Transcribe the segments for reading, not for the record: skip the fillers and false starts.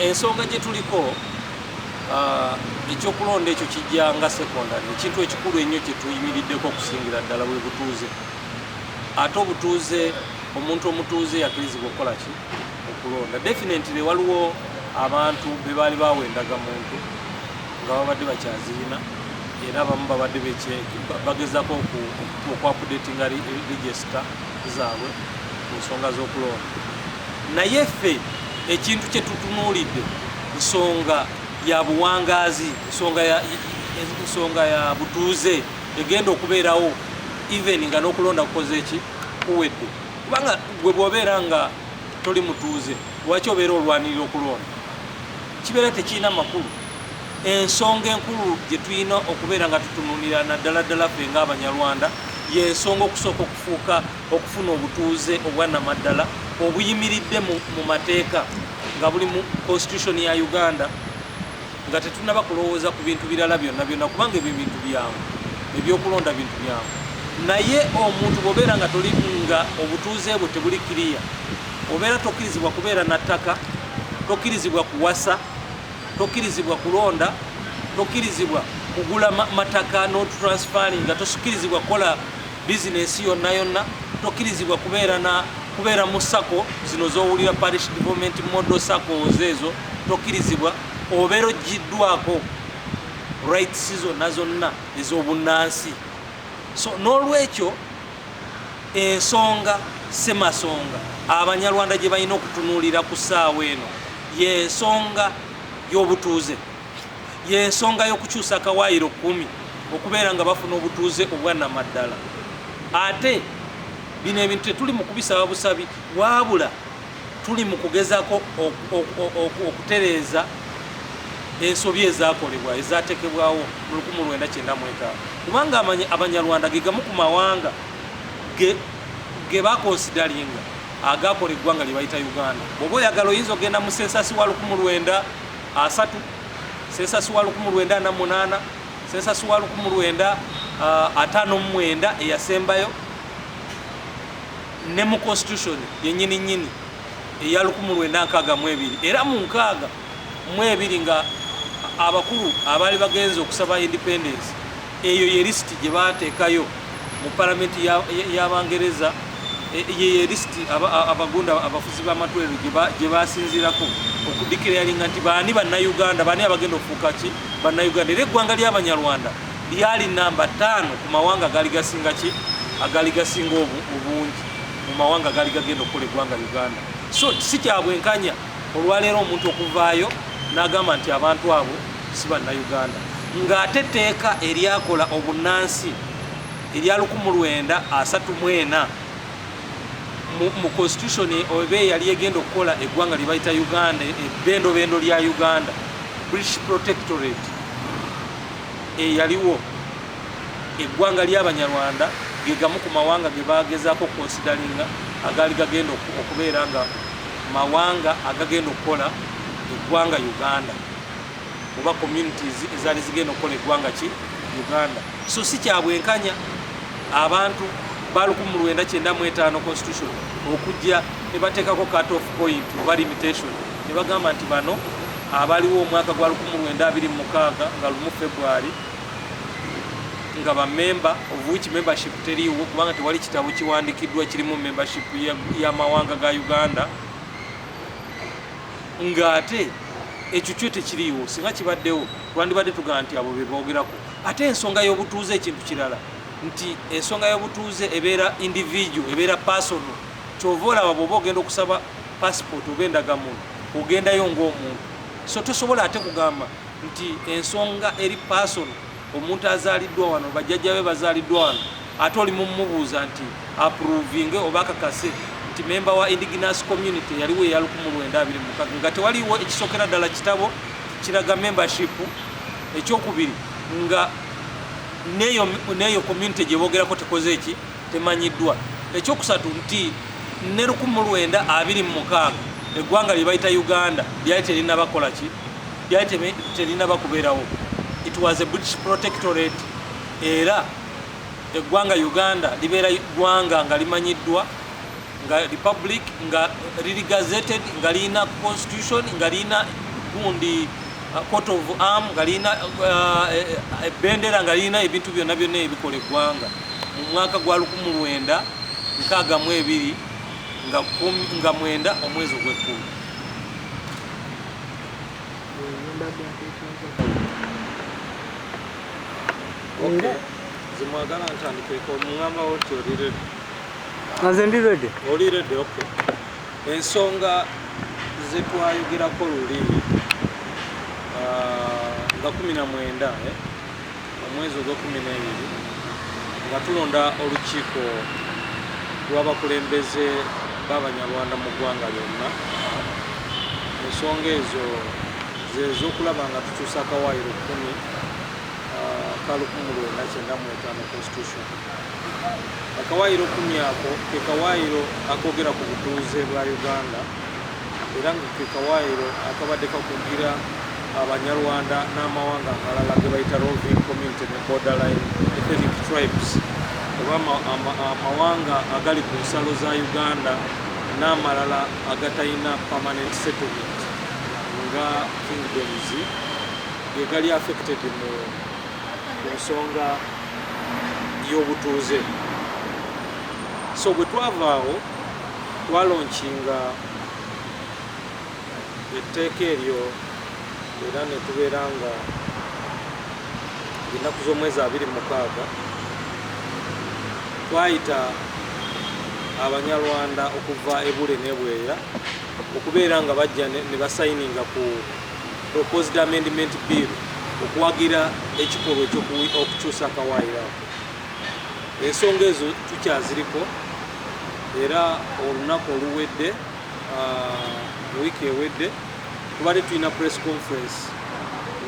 ensonga gye tuliko ekyokulonda ekyo kijja nga secondary, ekintu ekikulu ennyo kye tuyimiriddeko okusingira ddala bwe butuuze. Ate obutuuze, omuntu omutuuze yakkirizibwa okukola ki? Okulonda. Definitely waliwo abantu be baali bawendaga muntu nga babadde bakyazirina, era abamu babadde bagezako okwapudetinga register zaabwe ku nsonga z'okulonda. Naye ffe ekintu kye tutunuulidde nsonga ya buwangaazi, nsonga ya butuuze egenda okubeerawo even nga n'okulonda kukoze eki kuwedde. Kubanga gwe bw'obeera nga toli mutuuze, lwaki obeera olwanirira okulonda? Kibeera tekirina makulu. Ensonga enkulu gye tulina okubeera nga tutunuulira naddala ddala ffe ng'Abanyarwanda y'ensonga okusooka okufuna obutuuze obwannamaddala obuyimiridde mu mateeka nga buli mu constitution ya Uganda, nga tetunaba kulowooza ku bintu birala byonna byonna, kubanga ebyo bintu byangu, ebyokulonda bintu byangu. Naye omuntu bw'obeera nga toli nga obutuuze bwe tebuli kiriya, obeera tokkirizibwa kubeera na ttaka, tokkirizibwa kuwasa, tokkirizibwa kulonda, tokkirizibwa kugula mataka n'otutransfaringa, tokkirizibwa kukola bizinesi yonna yonna, tokkirizibwa kubeera mu sako zino z'owulira parish development model saccos ezo, tokkirizibwa. Obeera oggiddwako rights zonna zonna ez'obunnansi. So n'olwekyo ensonga semasonga Abanyarwanda gye balina okutunuulira ku ssaawa eno y'ensonga y'obutuuze, y'ensonga y'okukyusa akawaayiro 10 okubeera nga bafuna obutuuze obwannamaddala. Ate bino ebintu tetuli mu kubisaba busabi, wabula tuli mu kugezaako okutereeza ensobi ezaakolebwa ezaatekebwawo mu 1995, kubanga Abanyarwanda ge gamu ku mawanga ge bakonsidalinga agaakola eggwanga lye bayita Uganda. Bw'oba oyagala oyinza ogenda mu sensasi wa 1930, sensasi wa 1948, sensasi wa 1959 eyasembayo, ne mu constitution yennyini nnyini eya 1962, era mu 62 nga abakulu abaali bagenze okusaba independence, eyo ye lisiti gye baateekayo mu palamenti y'Abangereza, ye lisiti abagunda abafuzi b'amatwero gye basinziirako okudikiralinga nti baani bannayuganda, baani abagenda okufuuka ki bannayuganda. Era eggwanga ly'Abanyarwanda lyali namba 5 ku mawanga agaali gasinga ki, agaali gasinga obungi mu mawanga agaali gagenda okukola eggwanga Uganda. So si kya bwenkanya olwaleero omuntu okuvaayo n'agamba nti abantu abo si bannayuganda, ng'ate etteeka eryakola obunnansi erya 1934 mu constitution oba yali egenda okukola eggwanga lye bayita Uganda, ebbendobendo lya Uganda, British Protectorate eyaliwo, eggwanga ly'Abanyarwanda ge gamu ku mawanga ge bagezaako okukonsidalinga agaali gagenda okubeera nga mawanga agagenda okukola eggwanga Uganda, oba communities ezaali zigenda okukola eggwanga ki Uganda. So si kya bwenkanya abantu ba 1995 constitution okujja ne bateekako cut off point oba limitation, ne bagamba nti bano abaliwo omwaka gwa 1926 nga 1 February nga bamemba of which membership teriiwo, kubanga tewali kitabo kiwandikiddwa kirimu membership y'amawanga ga Uganda, ng'ate ekyo kyo tekiriiwo. Singa kibaddewo twandibadde tugamba nti abo be boogerako. Ate ensonga y'obutuuze ekintu kirala, nti ensonga y'obutuuze ebeera individual, ebeera personal. Kyova olaba bw'oba ogenda okusaba passport oba endagamuntu ogendayo ng'omuntu, so tosobola ate kugamba nti ensonga eri personal, omuntu azaaliddwa wano, bajjajja be bazaaliddwa wano, ate oli mumubuuza nti approving oba akakase nti member wa indigenous community yaliwo eya 1926 nga tewaliwo ekisookera ddala kitabo kiraga membership. Ekyokubiri nga neyo community gye boogerako tekoze eki temanyiddwa. Ekyokusatu nti ne 1926 eggwanga lye bayita Uganda lyali terinaba kola ki, lyali terinaba kubeerawo. It was a British Protectorate, era eggwanga Uganda libeera ggwanga nga limanyiddwa nga republic nga lili gazetted nga lina constitution nga lina gundi coat of arm galina bendera galina ebintu byonna byonna ebikola eggwanga mu mwaka gwa 1962 nga 9 omwezi ogw'ekkumi. Okay. Zimwagala ntandikeko mungamba oti olirede. Nze ndi ready. Olirede, okay. Ensonga zetwayogerako luli nga 19 omwezi ogwa 12 nga tulonda olukiiko lw'abakulembeze b'Abanyarwanda mu ggwanga lyonna. Ensonga ezo zez'okulaba nga tukyusa akawaayiro 10 ka 1995 Constitution. Akawaayiro 10 ako ke kawaayiro akoogera ku butuuze bwa Uganda era nga ke kawaayiro akabadde kakugira Abanyarwanda n'amawanga amalala ge bayita roving community ne borderline ethnic tribes oba amawanga agali ku nsalo za Uganda n'amalala agatalina permanent settlement nga kingdoms ge gali affected mu nsonga y'obutuuze. So bwe twavaawo twalonkinga etteeka eryo era ne tubeera nga ennaku z'omwezi 26 twayita Abanyarwanda okuva ebule n'ebweya okubeera nga bajja ne basayininga ku proposed amendment bill okuwagira ekikolwa okukyusa akawaayiro ako. Ensonga ezo tukyaziriko era olunaku oluwedde mu wiiki ewedde tubadde tulina press conference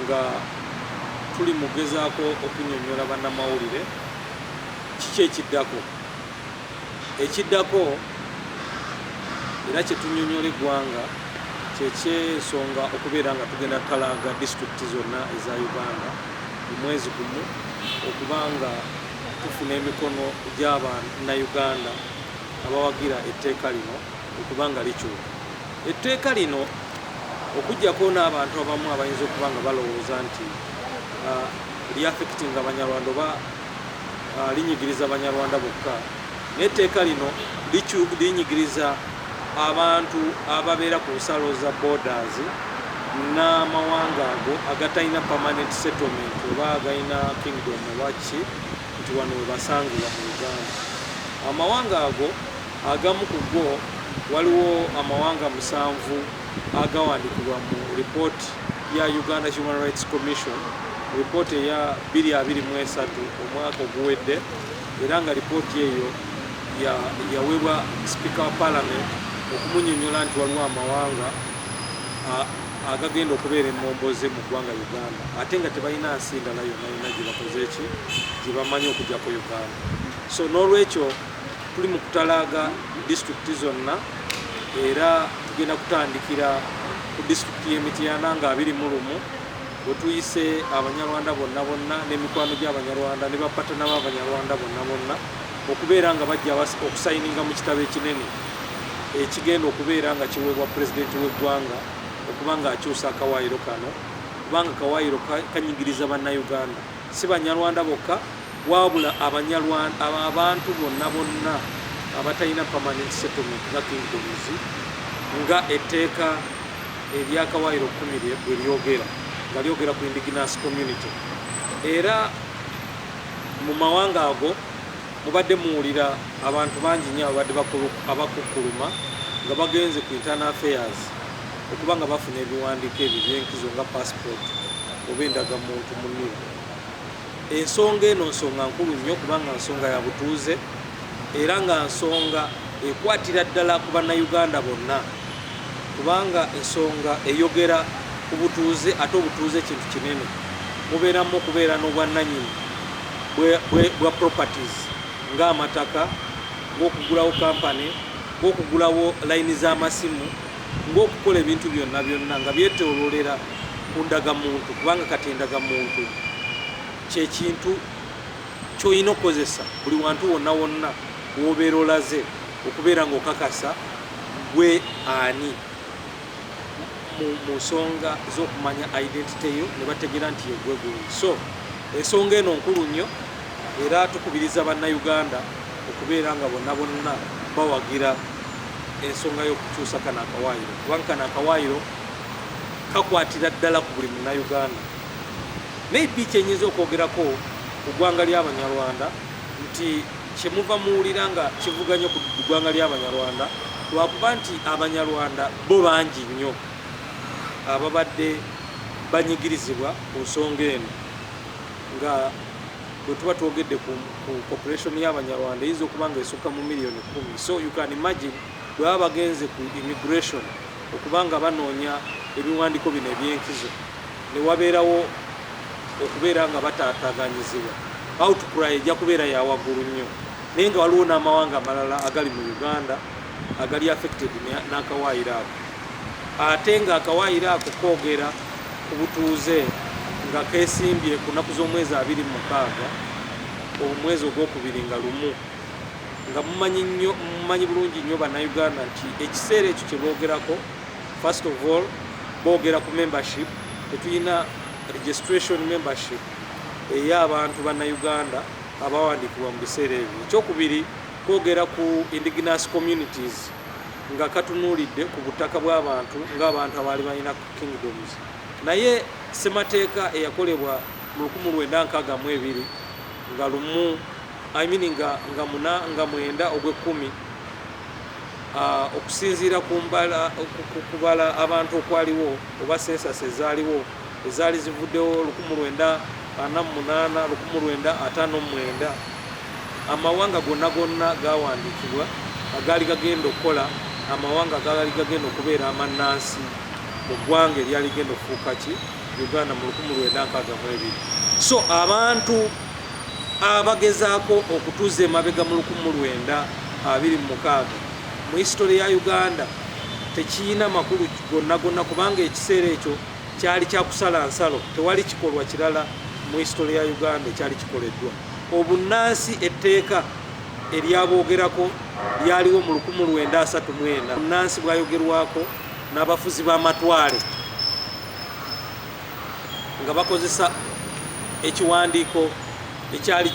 nga tuli mugezaako okunyonyola bannamawulire kiki ekiddako era kyetunyonyola eggwanga kyekyensonga okubeera nga tugenda talaaga disitulikiti zonna eza Uganda mu mwezi gumu okubanga tufuna emikono gy'Abannayuganda abawagira etteeka lino okubanga likyuka. Etteeka lino okujjako n'abantu abamu abayinza okuba nga balowooza nti liaffectinga Abanyarwanda oba linyigiriza Abanyarwanda bokka, n'etteeka lino linyigiriza abantu ababeera ku nsalo za borders n'amawanga ago agatalina permanent settlement oba agalina kingdom oba ki nti wano we basangibwa mu Uganda. Amawanga ago agamu ku go waliwo amawanga 7 agawandiikibwa mu report ya Uganda Human Rights Commission, report eya 2023 omwaka oguwedde, era nga ripooti eyo yaweebwa Speaker wa Parliament okumunyonyola nti waliwo amawanga agagenda okubeera emmomboze mu ggwanga Uganda ate nga tebalina nsi ndala yonna gye bakoze eki gye bamanyi okugyako Uganda. So n'olwekyo tuli mu kutalaaga disitulikiti zonna era tugenda kutandikira ku disitulikiti y'Emityana nga 21 bwe tuyise Abanyarwanda bonna n'emikwano gy'Abanyarwanda ne bapatana b'Abanyarwanda bonna okubeera nga bajja okusayininga mu kitabo ekinene ekigenda okubeera nga kiweebwa pulezidenti w'eggwanga okuba nga akyusa akawaayiro kano, kubanga akawaayiro kanyigiriza Bannayuganda, si Banyarwanda bokka wabula Abanyarwanda abantu bonna abatalina permanent settlement nga kingdoms nga etteeka ery'akawaayiro 10 bwe lyogera nga lyogera ku indigenous community. Era mu mawanga ago mubadde muwulira abantu bangi nnyo abadde abakukkuluma nga bagenze ku internal affairs okuba nga bafuna ebiwandiiko ebyo byenkizo nga passport oba endagamuntu mu nnimi. Ensonga eno nsonga nkulu nnyo kubanga nsonga ya butuuze era nga nsonga ekwatira ddala ku Bannayuganda bonna, kubanga ensonga eyogera ku butuuze ate obutuuze kintu kinene. Mubeeramu okubeera n'obwannannyini bwa properties ng'amataka, ng'okugulawo kampani, ng'okugulawo layini z'amasimu, ng'okukola ebintu byonna nga byetooloolera ku ndagamuntu, kubanga kati endagamuntu kyekintu ky'olina okukozesa buli wantu wonna w'obeera olaze okubeera ng'okakasa gwe ani mu nsonga z'okumanya identity yo ne bategeera nti yegwe guli. So ensonga eno nkulu nnyo era tukubiriza bannayuganda okubeera nga bonna bonna bawagira ensonga y'okukyusa kano akawaayiro, kubanga kano akawaayiro kakwatira ddala ku buli munnayuganda. Maybe kyenyinza okwogerako ku ggwanga ly'Abanyarwanda nti kyemuva muwulira nga kivuganya ku ggwanga ly'Abanyarwanda lwakuba nti Abanyarwanda bo bangi nnyo ababadde banyigirizibwa ku nsonga eno, nga bwe tuba twogedde ku population y'Abanyarwanda eyinza okuba nga esukka mu miliyoni 10. So you can imagine bwe baba bagenze ku immigration okuba nga banoonya ebiwandiiko bino ebyenkizo ne wabeerawo okubeera nga bataataaganyizibwa, outcry ejja kubeera ya waggulu nnyo. Naye nga waliwo n'amawanga amalala agali mu Uganda agali affected n'akawaayiro ako, ate nga akawaayiro ako koogera ku butuuze nga keesimbye ku nnaku z'omwezi 26 omwezi ogwokubiri nga lumu, nga mumanyi bulungi nnyo bannayuganda nti ekiseera ekyo kye boogerako, first of all boogera ku membership. Tetulina registration membership ey'abantu bannayuganda abawandiikibwa mu biseera ebyo. Ekyokubiri kwogera ku indigenous communities nga katunuulidde ku butaka bw'abantu ng'abantu abaali balina kingdoms. Naye ssemateeka eyakolebwa mu 1962 nga lumu nga 9 ogw'ekkumi okusinziira ku kubala abantu okwaliwo oba census ezaali zivuddewo 1948 1959, amawanga gonna gawandiikibwa agaali gagenda okukola, amawanga agaali gagenda okubeera amannansi mu ggwanga eryali genda okufuuka ki Uganda mu 1962. So abantu abagezaako okutuuza emabega mu 1926 mu history ya Uganda tekiyina makulu gonna kubanga ekiseera ekyo kyali kyakusala nsalo, tewali kikolwa kirala mu history ya Uganda ekyali kikoleddwa. Obunnansi etteeka eryaboogerako lyaliwo mu 1934. Obunnansi bwayogerwako n'abafuzi b'amatwale nga bakozesa ekiwandiiko ekyali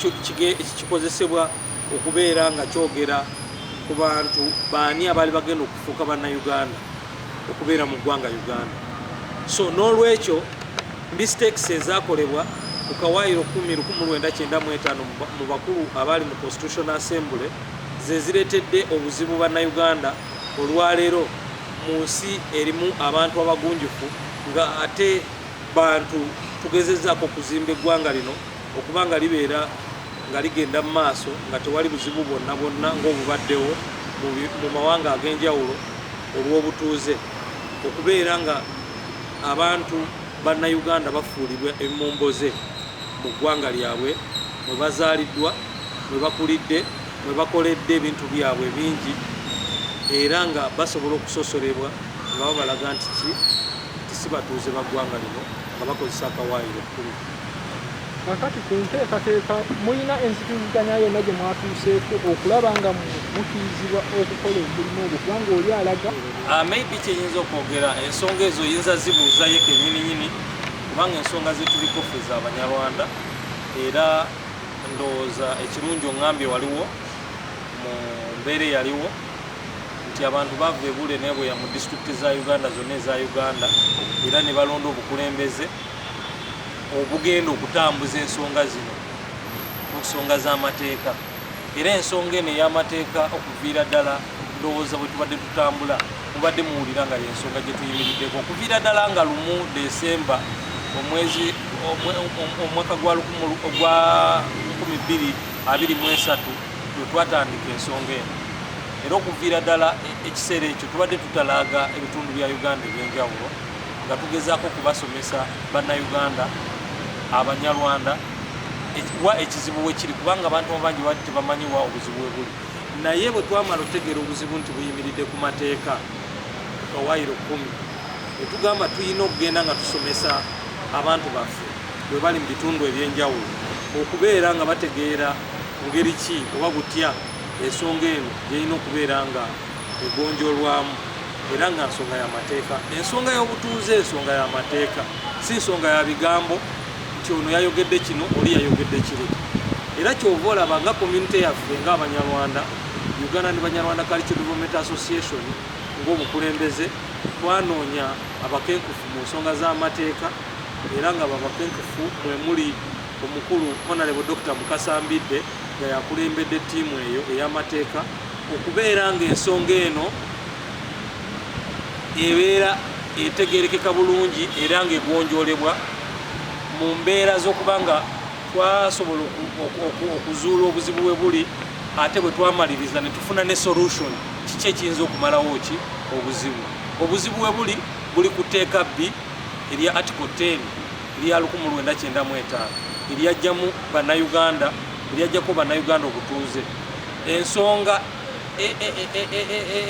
kikozesebwa okubeera nga kyogera ku bantu baani abaali bagenda okufuuka bannayuganda okubeera mu ggwanga Uganda. So n'olwekyo mistakes ezaakolebwa ku kawaayiro 1995 mu bakulu abaali mu Constitutional Assembly ze zireetedde obuzibu bannayuganda olwaleero mu nsi erimu abantu abagunjufu, nga ate bantu tugezezzaako okuzimba eggwanga lino okuba nga libeera nga ligenda mu maaso nga tewali buzibu bwonna ng'obubaddewo mu mawanga ag'enjawulo olw'obutuuze, okubeera nga abantu bannayuganda bafuulibwa emmomboze mu ggwanga lyabwe mwe bazaaliddwa, mwe bakulidde, mwe bakoledde ebintu byabwe bingi, era nga basobola okusosolebwa nga babalaga nti si batuuze ba ggwanga lino nga bakozesa akawaayiro kkumi. Kakati ku nteekateeka mulina enzikiriganya yonna gye mwatuuseeko okulaba nga mukirizibwa okukola omulimu ogwo, kubanga oli alaga maybe kyenyinza okwogera ensonga ezo yinza zibuuzayo kennyininyini, kubanga ensonga zetuliko ffe za Abanyarwanda, era ndowooza ekirungi oŋŋambye waliwo mu mbeera eyaliwo nti abantu bava ebule n'ebweya mu disitulikiti za Uganda zonna eza Uganda, era ne balonda obukulembeze obugenda okutambuza ensonga zino ku nsonga z'amateeka. Era ensonga eno ey'amateeka okuviira ddala ndowooza bwe tubadde tutambula mubadde muwulira nga y'ensonga gye tuyimiriddeko okuviira ddala nga 1 Desemba omwaka gwa 2023 lwe twatandika ensonga eno, era okuviira ddala ekiseera ekyo tubadde tutalaaga ebitundu bya Uganda ebyenjawulo nga tugezaako kubasomesa bannayuganda Abanyarwanda wa ekizibu we kiri, kubanga abantu abangi bali tebamanyi wa obuzibu we buli. Naye bwe twamala otegeera obuzibu nti buyimiridde ku mateeka ku kawaayiro 10, ne tugamba tulina okugenda nga tusomesa abantu baffe bwe bali mu bitundu ebyenjawulo okubeera nga bategeera ngeri ki oba butya ensonga eno gyerina okubeera nga egonjoolwamu era nga nsonga y'amateeka. Ensonga y'obutuuze ensonga y'amateeka, si nsonga ya bigambo nti ono yayogedde kino oli yayogedde kiri. Era kyova olaba nga community yaffe ng'Abanyarwanda, Ugandan Banyarwanda Cultural Development Association ng'obukulembeze twanoonya abakenkufu mu nsonga z'amateeka, era nga babakenkufu mwe muli omukulu Honorable Dr. Mukasa Mbidde nga yakulembedde ttiimu eyo ey'amateeka okubeera ng'ensonga eno ebeera etegerekeka bulungi era ng'egonjoolebwa mu mbeera z'okuba nga twasobola okuzuula obuzibu bwe buli, ate bwe twamaliriza ne tufuna ne solution kiki ekiyinza okumalawo ki obuzibu. Obuzibu bwe buli ku tteeka B erya article 10 erya 1995 eryajjamu bannayuganda, eryajjako bannayuganda obutuuze. Ensonga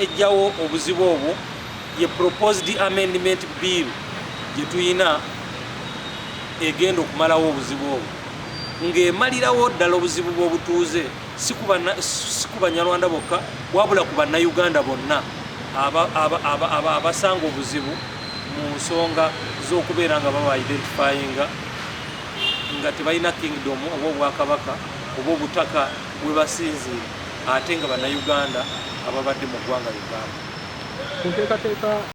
ejjawo obuzibu obwo ye proposed amendment bill gye tuyina egenda okumalawo obuzibu obwo, ng'emalirawo ddala obuzibu bw'obutuuze si ku Banyarwanda bokka wabula ku bannayuganda bonna abasanga obuzibu mu nsonga z'okubeera nga baba identifyinga nga tebalina kingdom oba obwakabaka oba obutaka bwe basinziira ate nga bannayuganda ababadde mu ggwanga Uganda. Ku nteekateeka